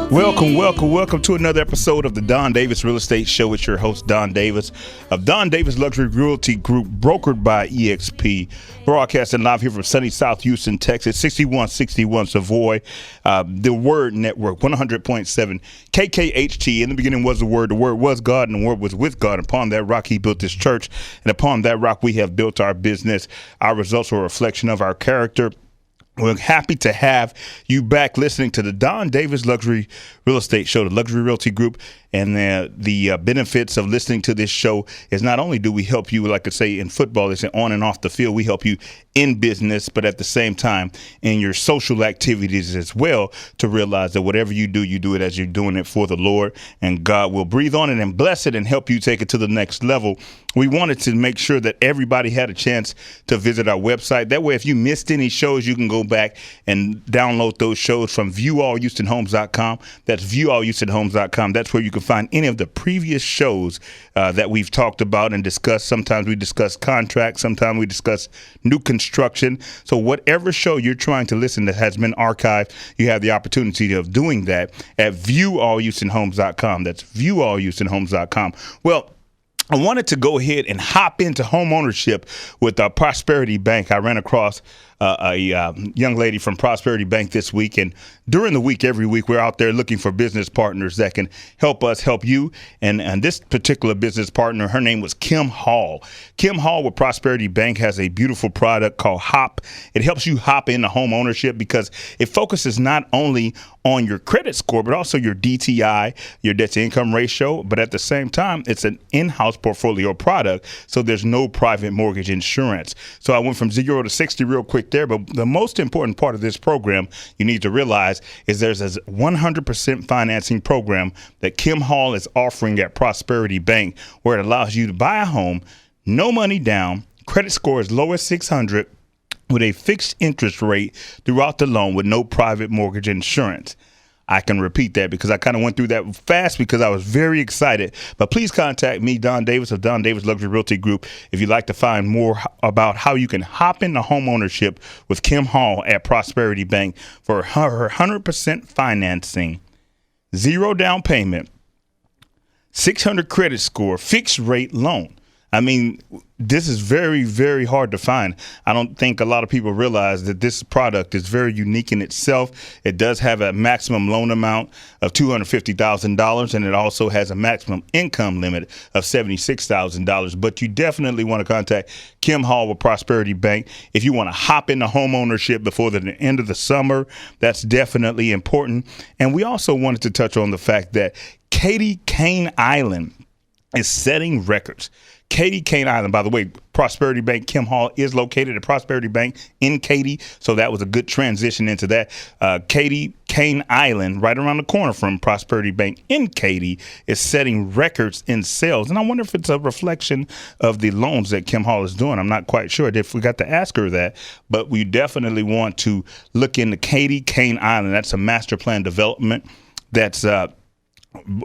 Welcome to another episode of the Don Davis Real Estate Show. It's your host, Don Davis of Don Davis Luxury Realty Group, brokered by EXP, broadcasting live here from sunny South Houston, Texas, 6161 Savoy, the Word Network, 100.7 KKHT. In the beginning was the Word was God, and the Word was with God. Upon that rock, He built His church, and upon that rock, we have built our business. Our results are a reflection of our character. We're happy to have you back listening to the Don Davis Luxury Real Estate Show, the Luxury Realty Group. And the benefits of listening to this show is not only do we help you, like I say, in football, it's on and off the field. We help you in business, but at the same time in your social activities as well, to realize that whatever you do it as you're doing it for the Lord, and God will breathe on it and bless it and help you take it to the next level. We wanted to make sure that everybody had a chance to visit our website. That way, if you missed any shows, you can go back and download those shows from viewallhoustonhomes.com. That's viewallhoustonhomes.com. That's where you can find any of the previous shows that we've talked about and discussed. Sometimes we discuss contracts. Sometimes we discuss new construction. So whatever show you're trying to listen that has been archived, you have the opportunity of doing that at viewallhoustonhomes.com. That's viewallhoustonhomes.com. Well, I wanted to go ahead and hop into home ownership with Prosperity Bank. I ran across a young lady from Prosperity Bank this week, and during the week, every week, we're out there looking for business partners that can help us help you. And this particular business partner, her name was Kim Hall. Kim Hall with Prosperity Bank has a beautiful product called HOP. It helps you hop into home ownership because it focuses not only on your credit score, but also your DTI, your debt to income ratio. But at the same time, it's an in-house portfolio product, so there's no private mortgage insurance. So I went from 0 to 60 real quick there. But the most important part of this program you need to realize is there's a 100% financing program that Kim Hall is offering at Prosperity Bank, where it allows you to buy a home, no money down, credit score as low as 600, with a fixed interest rate throughout the loan with no private mortgage insurance. I can repeat that because I kind of went through that fast because I was very excited. But please contact me, Don Davis of Don Davis Luxury Realty Group, if you'd like to find more about how you can hop into home ownership with Kim Hall at Prosperity Bank for her 100% financing, 0 down payment, 600 credit score, fixed rate loan. I mean, this is very, very hard to find. I don't think a lot of people realize that this product is very unique in itself. It does have a maximum loan amount of $250,000, and it also has a maximum income limit of $76,000. But you definitely want to contact Kim Hall with Prosperity Bank if you want to hop into home ownership before the end of the summer. That's definitely important. And we also wanted to touch on the fact that Katy Cane Island is setting records. Katy Cane Island, by the way, Prosperity Bank, Kim Hall is located at Prosperity Bank in Katy, so that was a good transition into that. Katy Cane Island, right around the corner from Prosperity Bank in Katy, is setting records in sales. And I wonder if it's a reflection of the loans that Kim Hall is doing. I'm not quite sure. I forgot to ask her that, but we definitely want to look into Katy Cane Island. That's a master plan development. That's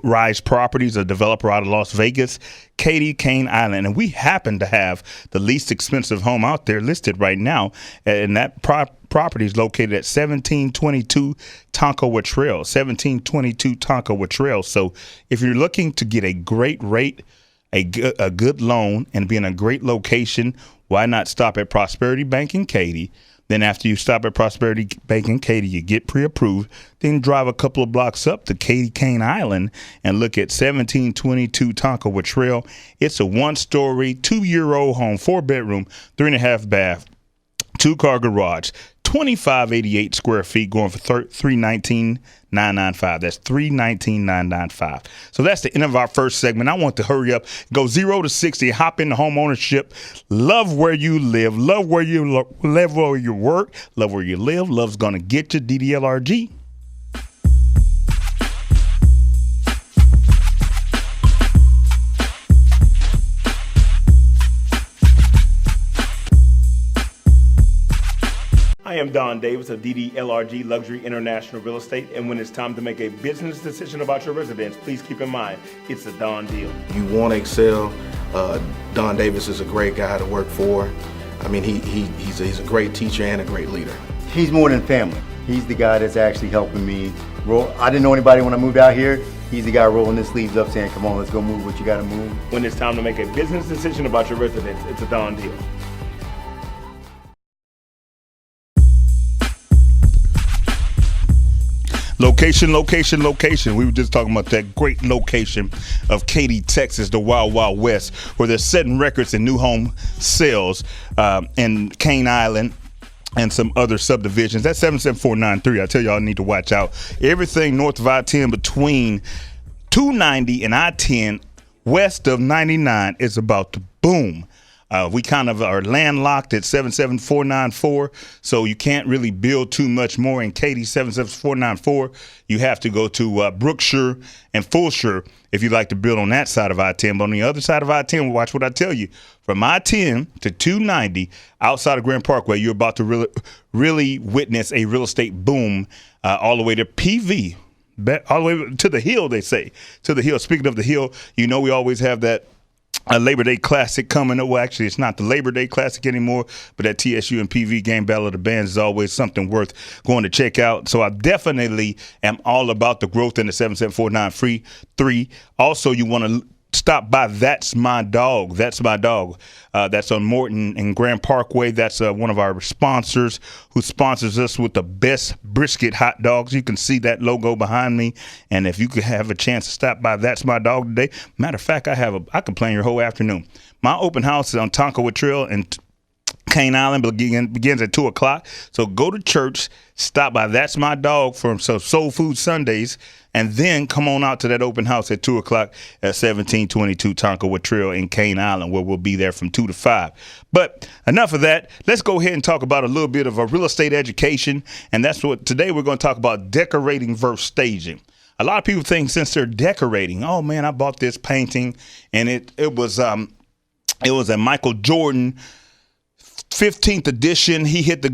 Rise Properties, a developer out of Las Vegas, Katy Cane Island. And we happen to have the least expensive home out there listed right now. And that property is located at 1722 Tonkawa Trail, 1722 Tonkawa Trail. So if you're looking to get a great rate, a good loan, and be in a great location, why not stop at Prosperity Bank in Katy? Then after you stop at Prosperity Bank in Katy, you get pre-approved, then drive a couple of blocks up to Katy Cane Island and look at 1722 Tonkawa Trail. It's a 1-story, 2-year-old home, 4-bedroom, 3.5 bath, 2-car garage, 2588 square feet, going for $319,995. That's $319,995. So that's the end of our first segment. I want to hurry up, go 0 to 60, hop into home ownership. Love where you live, love where you live, where you work, love where you live. Love's gonna get you. DDLRG. I am Don Davis of DDLRG Luxury International Real Estate, and when it's time to make a business decision about your residence, please keep in mind, it's a Don deal. You want to excel, Don Davis is a great guy to work for. I mean, he's a great teacher and a great leader. He's more than family. He's the guy that's actually helping me roll. I didn't know anybody when I moved out here. He's the guy rolling his sleeves up saying, come on, let's go move what you gotta move. When it's time to make a business decision about your residence, it's a done deal. Location, location, location. We were just talking about that great location of Katy, Texas, the Wild Wild West, where they're setting records in new home sales in Cane Island and some other subdivisions. That's 77493. I tell y'all, I need to watch out. Everything north of I-10 between 290 and I-10 west of 99 is about to boom. We kind of are landlocked at 77494, so you can't really build too much more in Katy 77494. You have to go to Brookshire and Fulshire if you'd like to build on that side of I-10. But on the other side of I-10, watch what I tell you. From I-10 to 290 outside of Grand Parkway, you're about to really witness a real estate boom all the way to PV, all the way to the hill, they say. To the hill. Speaking of the hill, you know we always have that Labor Day Classic coming up. Well, actually, it's not the Labor Day Classic anymore, but that TSU and PV game, Battle of the Bands, is always something worth going to check out. So I definitely am all about the growth in the 7749 Also, you want to stop by That's My Dog. That's My Dog. That's on Morton and Grand Parkway. That's one of our sponsors who sponsors us with the best brisket hot dogs. You can see that logo behind me. And if you could have a chance to stop by That's My Dog today, matter of fact, I could plan your whole afternoon. My open house is on Tonkawa Trail and Cane Island begins at 2 o'clock. So go to church, stop by That's My Dog for some Soul Food Sundays, and then come on out to that open house at 2 o'clock at 1722 Tonkawa Trail in Cane Island, where we'll be there from 2 to 5. But enough of that. Let's go ahead and talk about a little bit of a real estate education. And that's what today we're going to talk about: decorating versus staging. A lot of people think since they're decorating, oh man, I bought this painting and it was a Michael Jordan 15th edition. He hit the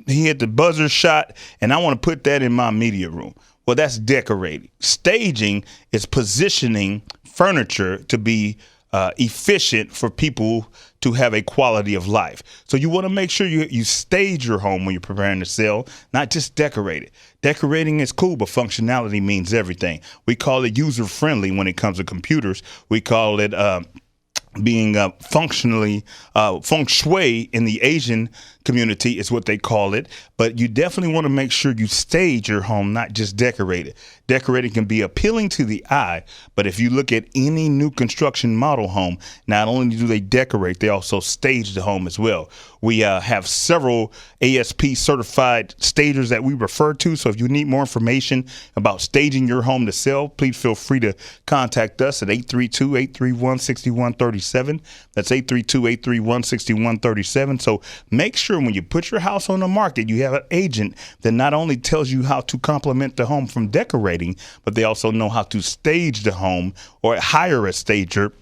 he hit the buzzer shot, and I want to put that in my media room. Well, that's decorating. Staging is positioning furniture to be efficient for people to have a quality of life. So you want to make sure you stage your home when you're preparing to sell, not just decorate it. Decorating is cool, but functionality means everything. We call it user-friendly when it comes to computers. We call it being functionally feng shui in the Asian community is what they call it. But you definitely want to make sure you stage your home, not just decorate it. Decorating can be appealing to the eye, but if you look at any new construction model home, not only do they decorate, they also stage the home as well. We have several ASP certified stagers that we refer to. So if you need more information about staging your home to sell, please feel free to contact us at 832-831-6137. That's 832-831-6137. So make sure when you put your house on the market, you have an agent that not only tells you how to complement the home from decorating, but they also know how to stage the home or hire a stager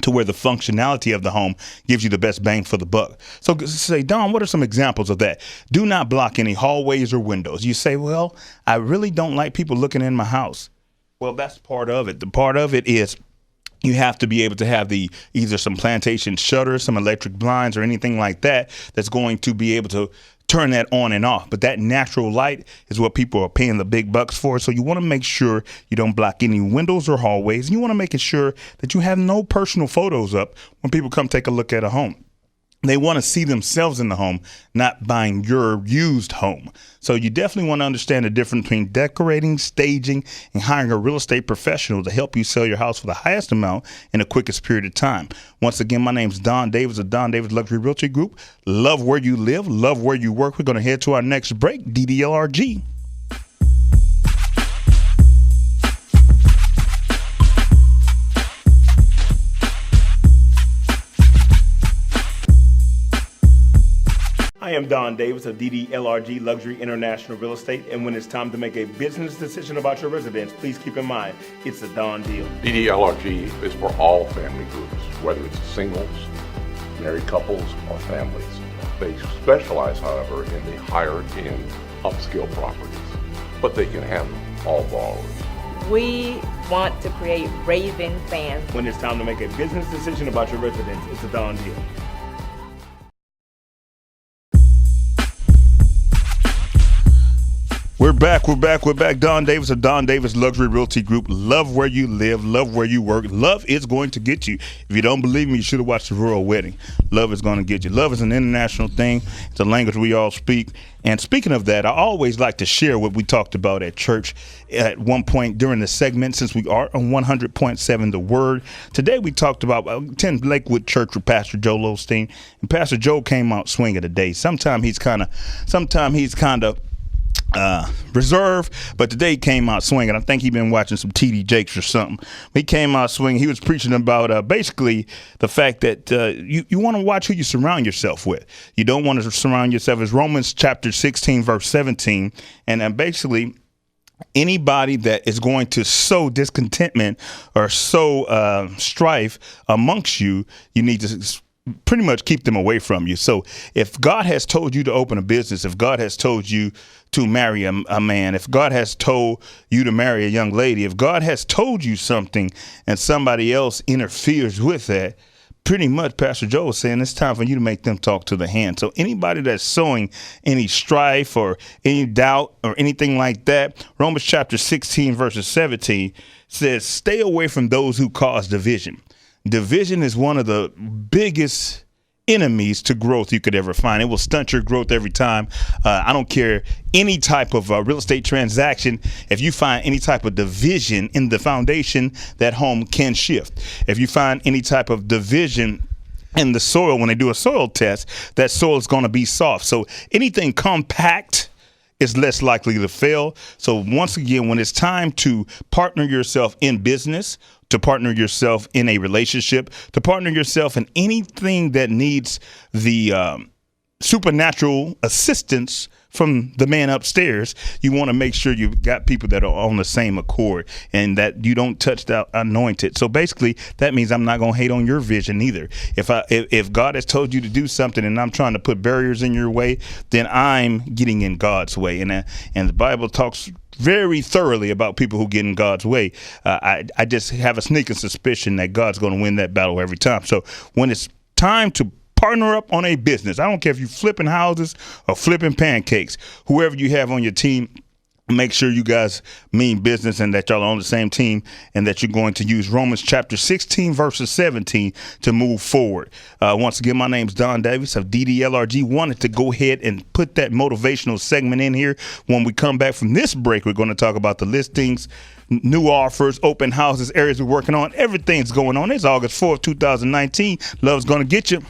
to where the functionality of the home gives you the best bang for the buck. So say, Don, what are some examples of that? Do not block any hallways or windows. You say, well, I really don't like people looking in my house. Well, that's part of it. The part of it is you have to be able to have either some plantation shutters, some electric blinds, or anything like that that's going to be able to turn that on and off. But that natural light is what people are paying the big bucks for. So you want to make sure you don't block any windows or hallways. And you want to make sure that you have no personal photos up when people come take a look at a home. They want to see themselves in the home, not buying your used home. So you definitely want to understand the difference between decorating, staging, and hiring a real estate professional to help you sell your house for the highest amount in the quickest period of time. Once again, my name's Don Davis of Don Davis Luxury Realty Group. Love where you live, love where you work. We're going to head to our next break, DDLRG. I am Don Davis of DDLRG Luxury International Real Estate, and when it's time to make a business decision about your residence, please keep in mind, it's a Don deal. DDLRG is for all family groups, whether it's singles, married couples, or families. They specialize, however, in the higher-end upscale properties, but they can handle all borrowers. We want to create raving fans. When it's time to make a business decision about your residence, it's a Don deal. We're back. Don Davis of Don Davis Luxury Realty Group. Love where you live. Love where you work. Love is going to get you. If you don't believe me, you should have watched the royal wedding. Love is going to get you. Love is an international thing. It's a language we all speak. And speaking of that, I always like to share what we talked about at church at one point during the segment, since we are on 100.7 The Word. Today we talked about 10 Lakewood Church with Pastor Joe Osteen. And Pastor Joe came out swinging today. Sometimes he's kind of reserved, but today he came out swinging. I think he'd been watching some TD Jakes or something. He came out swinging. He was preaching about basically the fact that you want to watch who you surround yourself with. You don't want to surround yourself. It's Romans chapter 16, verse 17. And basically, anybody that is going to sow discontentment or sow strife amongst you, you need to pretty much keep them away from you. So if God has told you to open a business, if God has told you to marry a man, if God has told you to marry a young lady, if God has told you something and somebody else interferes with that, pretty much Pastor Joe was saying it's time for you to make them talk to the hand. So anybody that's sowing any strife or any doubt or anything like that, Romans chapter 16 verses 17 says, stay away from those who cause division. Division is one of the biggest enemies to growth you could ever find. It will stunt your growth every time. I don't care any type of real estate transaction. If you find any type of division in the foundation, that home can shift. If you find any type of division in the soil, when they do a soil test, that soil is going to be soft. So anything compact is less likely to fail. So once again, when it's time to partner yourself in business, to partner yourself in a relationship, to partner yourself in anything that needs the supernatural assistance from the man upstairs, you want to make sure you've got people that are on the same accord and that you don't touch that anointed. So basically, that means I'm not going to hate on your vision either. If God has told you to do something and I'm trying to put barriers in your way, then I'm getting in God's way. And the Bible talks very thoroughly about people who get in God's way. I just have a sneaking suspicion that God's going to win that battle every time. So when it's time to partner up on a business, I don't care if you're flipping houses or flipping pancakes, whoever you have on your team, make sure you guys mean business and that y'all are on the same team and that you're going to use Romans chapter 16 verses 17 to move forward. Once again, my name's Don Davis of DDLRG. Wanted to go ahead and put that motivational segment in here. When we come back from this break, we're going to talk about the listings, new offers, open houses, areas we're working on. Everything's going on. It's August 4th, 2019. Love's going to get you.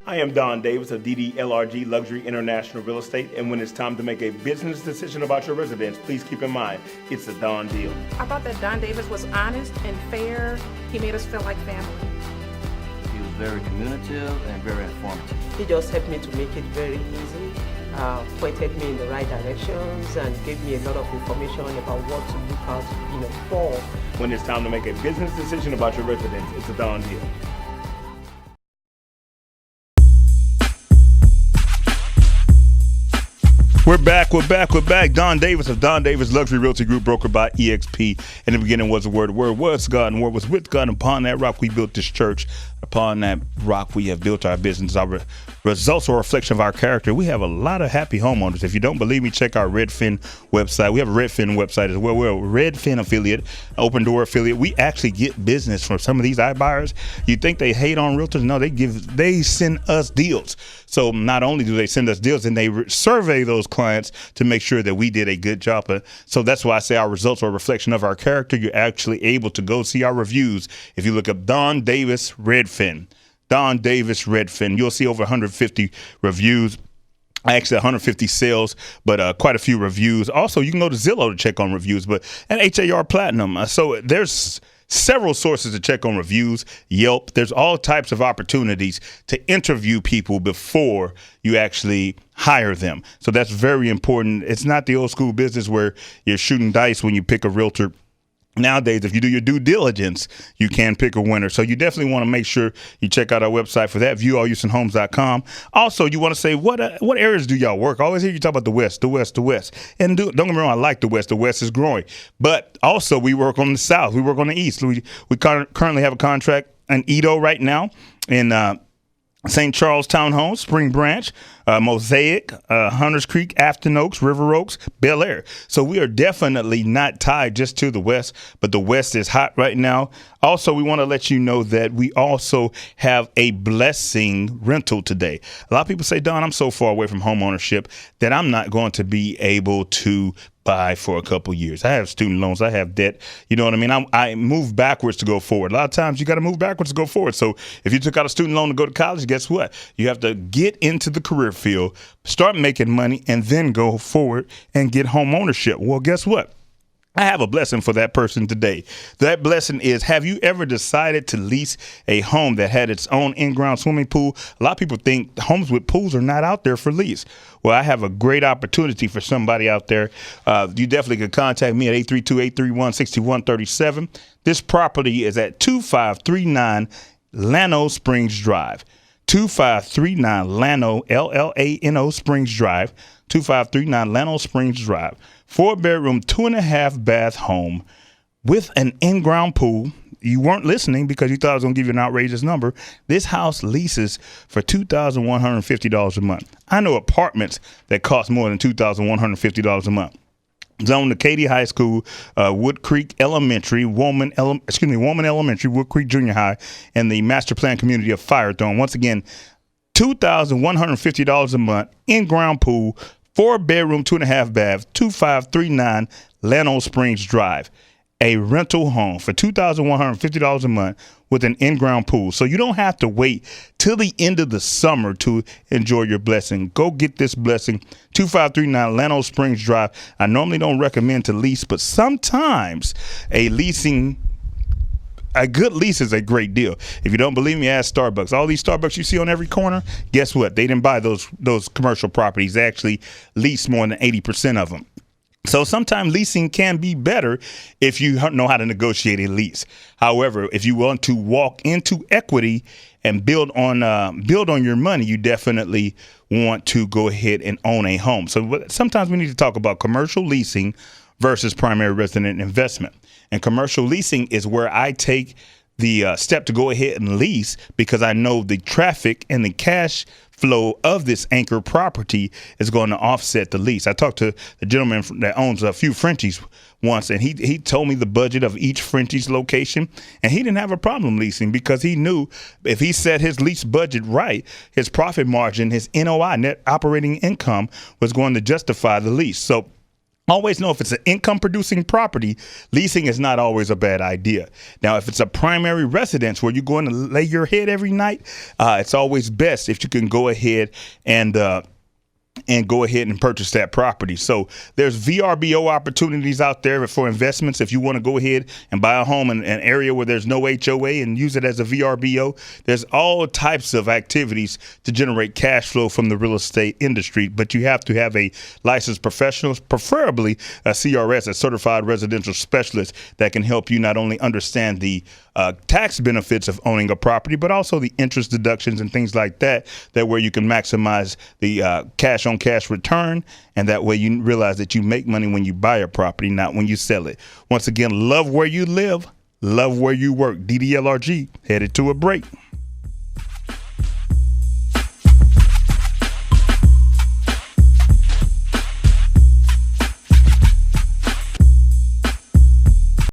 I am Don Davis of DDLRG Luxury International Real Estate, and when it's time to make a business decision about your residence, please keep in mind, it's a Don deal. I thought that Don Davis was honest and fair. He made us feel like family. He was very communicative and very informative. He just helped me to make it very easy, pointed me in the right directions, and gave me a lot of information about what to look out, for. When it's time to make a business decision about your residence, it's a Don deal. We're back. Don Davis of Don Davis Luxury Realty Group, brokered by EXP. In the beginning was the Word was God, and the Word was with God. And upon that rock we built this church. Upon that rock we have built our business. Our results are a reflection of our character. We have a lot of happy homeowners. If you don't believe me, check our Redfin website. We have a Redfin website as well. We're a Redfin affiliate, open door affiliate. We actually get business from some of these iBuyers. You think they hate on realtors? No, they send us deals. So not only do they send us deals, and they survey those clients to make sure that we did a good job. So that's why I say our results are a reflection of our character. You're actually able to go see our reviews. If you look up Don Davis Redfin, Don Davis Redfin, you'll see over 150 reviews. Actually 150 sales, but quite a few reviews. Also, you can go to Zillow to check on reviews, and HAR Platinum. So there's several sources to check on reviews, Yelp. There's all types of opportunities to interview people before you actually hire them. So that's very important. It's not the old school business where you're shooting dice when you pick a realtor Nowadays, if you do your due diligence, you can pick a winner. So you definitely want to make sure you check out our website for that, viewallhoustonhomes.com. Also, you want to say, what areas do y'all work? I always hear you talk about the West. And don't get me wrong, I like the West. The West is growing. But also, we work on the South. We work on the East. We currently have a contract in Edo right now in St. Charles Townhomes, Spring Branch, Mosaic, Hunters Creek, Afton Oaks, River Oaks, Bel Air. So we are definitely not tied just to the West, but the West is hot right now. Also, we want to let you know that we also have a blessing rental today. A lot of people say, Don, I'm so far away from home ownership that I'm not going to be able to buy for a couple years. I have student loans. I have debt. You know what I mean? I move backwards to go forward. A lot of times you got to move backwards to go forward. So if you took out a student loan to go to college, guess what? You have to get into the career field, start making money, and then go forward and get home ownership. Well, guess what? I have a blessing for that person today. That blessing is, have you ever decided to lease a home that had its own in-ground swimming pool? A lot of people think homes with pools are not out there for lease. Well, I have a great opportunity for somebody out there. You definitely can contact me at 832-831-6137. This property is at 2539 Llano Springs Drive. 2539 Llano, L-L-A-N-O Springs Drive. 2539 Llano Springs Drive. 4-bedroom, 2.5-bath home with an in-ground pool. You weren't listening because you thought I was going to give you an outrageous number. This house leases for $2,150 a month. I know apartments that cost more than $2,150 a month. Zoned to Katy High School, Wood Creek Elementary, Woman Elementary, Wood Creek Junior High, and the master plan community of Firethorn. Once again, $2,150 a month, in-ground pool, 4-bedroom, 2.5-bath, 2539 Llano Springs Drive. A rental home for $2,150 a month with an in-ground pool. So you don't have to wait till the end of the summer to enjoy your blessing. Go get this blessing. 2539 Llano Springs Drive. I normally don't recommend to lease, but sometimes a good lease is a great deal. If you don't believe me, ask Starbucks. All these Starbucks you see on every corner, guess what? They didn't buy those commercial properties. They actually lease more than 80% of them. So sometimes leasing can be better if you know how to negotiate a lease. However, if you want to walk into equity and build on your money, you definitely want to go ahead and own a home. So sometimes we need to talk about commercial leasing versus primary resident investment. And commercial leasing is where I take the step to go ahead and lease because I know the traffic and the cash flow of this anchor property is going to offset the lease. I talked to the gentleman that owns a few Frenchies once, and he told me the budget of each Frenchie's location, and he didn't have a problem leasing because he knew if he set his lease budget right, his profit margin, his NOI, net operating income, was going to justify the lease. So always know if it's an income producing property, leasing is not always a bad idea. Now, if it's a primary residence where you're going to lay your head every night, it's always best if you can go ahead and purchase that property. So there's VRBO opportunities out there for investments. If you want to go ahead and buy a home in an area where there's no HOA and use it as a VRBO, there's all types of activities to generate cash flow from the real estate industry. But you have to have a licensed professional, preferably a CRS, a certified residential specialist, that can help you not only understand the tax benefits of owning a property, but also the interest deductions and things like that, where you can maximize the cash on cash return. And that way you realize that you make money when you buy a property, not when you sell it. Once again, love where you live, love where you work. DDLRG headed to a break.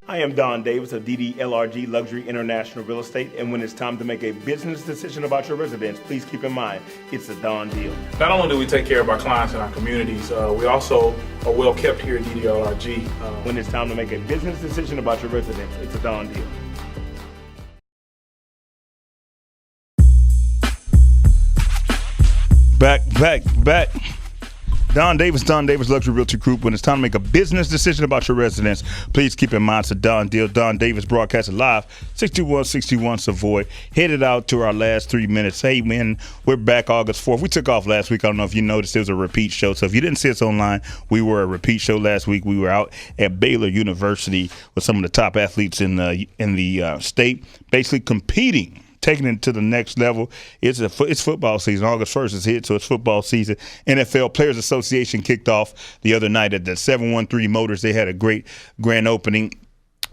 I am Don Davis of DDLRG Luxury International Real Estate, and when it's time to make a business decision about your residence, please keep in mind, it's a Don deal. Not only do we take care of our clients and our communities, we also are well kept here at DDLRG. When it's time to make a business decision about your residence, it's a Don deal. Back. Don Davis Luxury Realty Group. When it's time to make a business decision about your residence, please keep in mind it's a Don deal. Don Davis broadcasting live, 6161 Savoy. Headed out to our last 3 minutes. Hey, man, we're back August 4th. We took off last week. I don't know if you noticed it was a repeat show. So if you didn't see us online, we were a repeat show last week. We were out at Baylor University with some of the top athletes in the state, basically competing, taking it to the next level. It's football season. August 1st is hit, so it's football season. NFL Players Association kicked off the other night at the 713 Motors. They had a great grand opening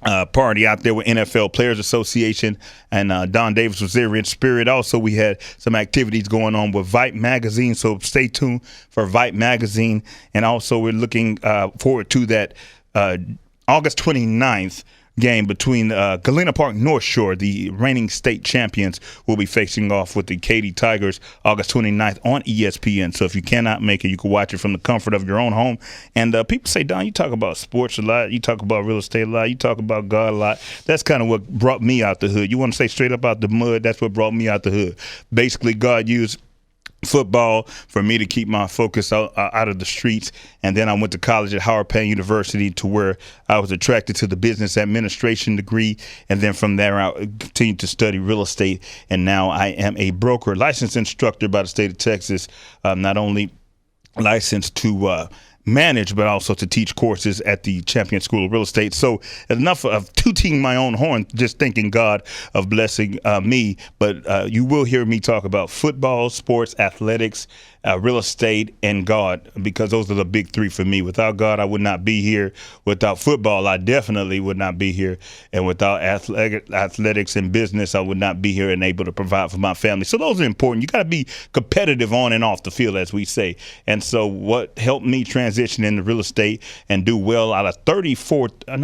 party out there with NFL Players Association, and Don Davis was there in spirit. Also, we had some activities going on with Vibe Magazine, so stay tuned for Vibe Magazine. And also, we're looking forward to that August 29th game between Galena Park North Shore, the reigning state champions, will be facing off with the Katy Tigers August 29th on ESPN. So if you cannot make it, you can watch it from the comfort of your own home. And people say, Don, you talk about sports a lot, you talk about real estate a lot, you talk about God a lot. That's kind of what brought me out the hood. You want to say straight up out the mud, that's what brought me out the hood. Basically, God used football for me to keep my focus out of the streets, and then I went to college at Howard Payne University, to where I was attracted to the business administration degree, and then from there I continued to study real estate, and now I am a broker, licensed instructor by the state of Texas, not only licensed to manage, but also to teach courses at the Champion School of Real Estate. So enough of tooting my own horn, just thanking God of blessing me. But you will hear me talk about football, sports, athletics, real estate, and God, because those are the big three for me. Without God, I would not be here. Without football, I definitely would not be here. And without athletics and business, I would not be here and able to provide for my family. So those are important. You got to be competitive on and off the field, as we say. And so what helped me transition into real estate and do well out of 43,000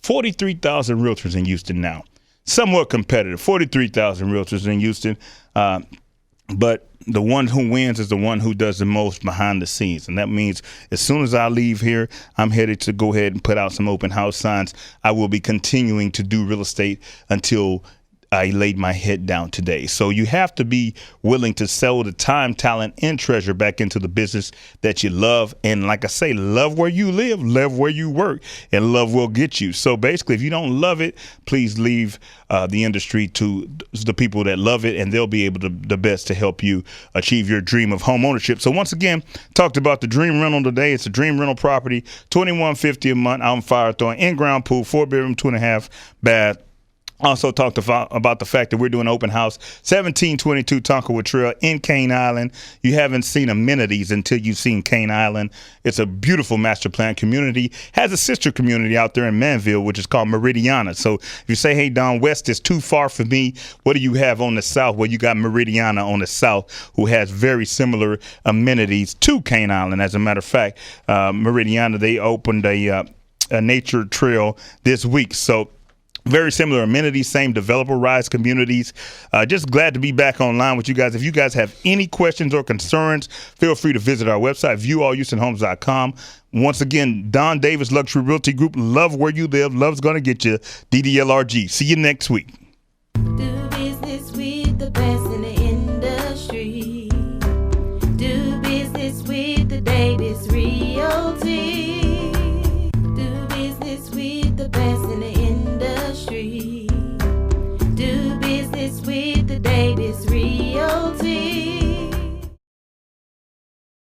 realtors in Houston now. Somewhat competitive, 43,000 realtors in Houston. But the one who wins is the one who does the most behind the scenes. And that means as soon as I leave here, I'm headed to go ahead and put out some open house signs. I will be continuing to do real estate until I laid my head down today. So you have to be willing to sell the time, talent, and treasure back into the business that you love. And like I say, love where you live, love where you work, and love will get you. So basically, if you don't love it, please leave the industry to the people that love it, and they'll be able to the best to help you achieve your dream of home ownership. So once again, talked about the dream rental today. It's a dream rental property, $21.50 a month out in Firethorn, in-ground pool, 4-bedroom, 2.5 bath. Also talked about the fact that we're doing an open house, 1722 Tonkawa Trail in Cane Island. You haven't seen amenities until you've seen Cane Island. It's a beautiful master plan community. Has a sister community out there in Manville, which is called Meridiana. So if you say, hey, Don, West is too far for me, what do you have on the south? Well, you got Meridiana on the south, who has very similar amenities to Cane Island. As a matter of fact, Meridiana, they opened a nature trail this week. So very similar amenities, same developer-rise communities. Just glad to be back online with you guys. If you guys have any questions or concerns, feel free to visit our website, viewallhoustonhomes.com. Once again, Don Davis Luxury Realty Group. Love where you live. Love's going to get you. DDLRG. See you next week. Do business with the best in the industry. Do business with the Davis